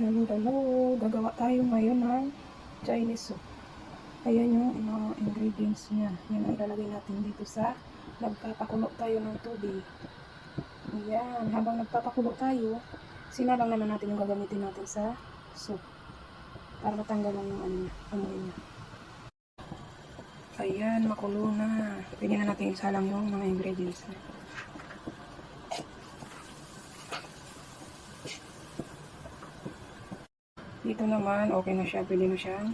Hello, gagawa tayo ngayon ng Chinese soup. Ayan yung mga ingredients niya. Yan ang ilalagay natin dito sa nagpapakulo tayo ng tubig. Ayan, habang nagpapakulo tayo, sinalang naman natin yung gagamitin natin sa soup. Para matanggalan yung amoy niya. Ayan, makulo na. Pwede na natin isalang yung mga ingredients niya. Dito naman, okay na siya. Pwede na siyang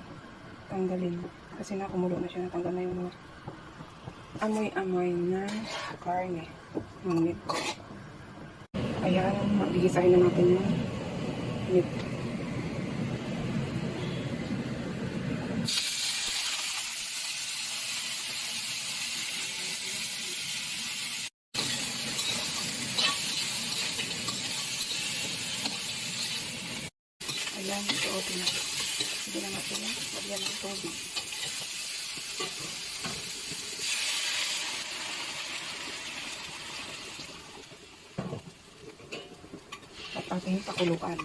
tanggalin. Kasi nakumulo na siya. Natanggal na yung mga amoy-amoy na karne. Ng meat. Ayan, magigisahin na natin yung meat. Ayan, suotin na. Hindi na natin lagyan ng tubig. At ating pakuluan.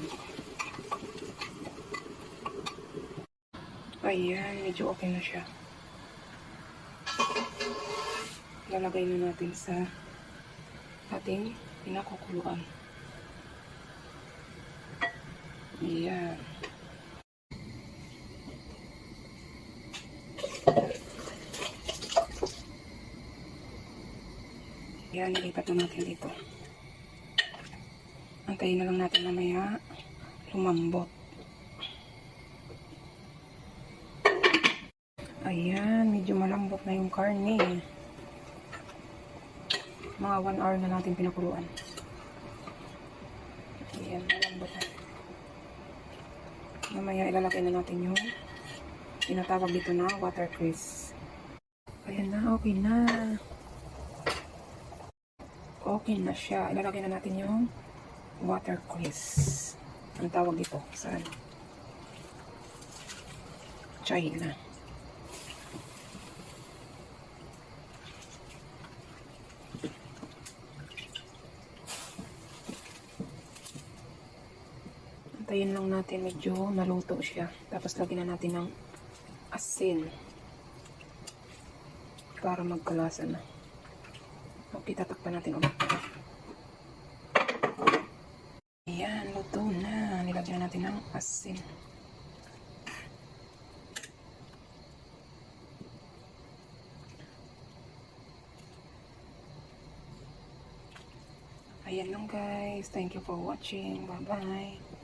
Ayan, medyo okay na siya. Lalagay na natin sa ating pinakukuluan. Ayan. Ayan, ilipat na natin dito. Antayin na lang natin mamaya lumambot. Ayan, medyo malambot na yung karne. Mga 1 hour na natin pinakuluan. Ayan, malambot na. Mamaya ilalagay na natin yung tinatawag dito na watercress. Ayan na, okay na. Okay na siya. Ilalagay na natin yung watercress. Ang tawag dito sa China. Antayin lang natin medyo naluto siya. Tapos lagyan na natin ng asin para magkalasa na. Okay, tatakpan natin ulit. Ayan, luto na. Nilagyan na natin ng asin. Ayan lang guys. Thank you for watching. Bye-bye.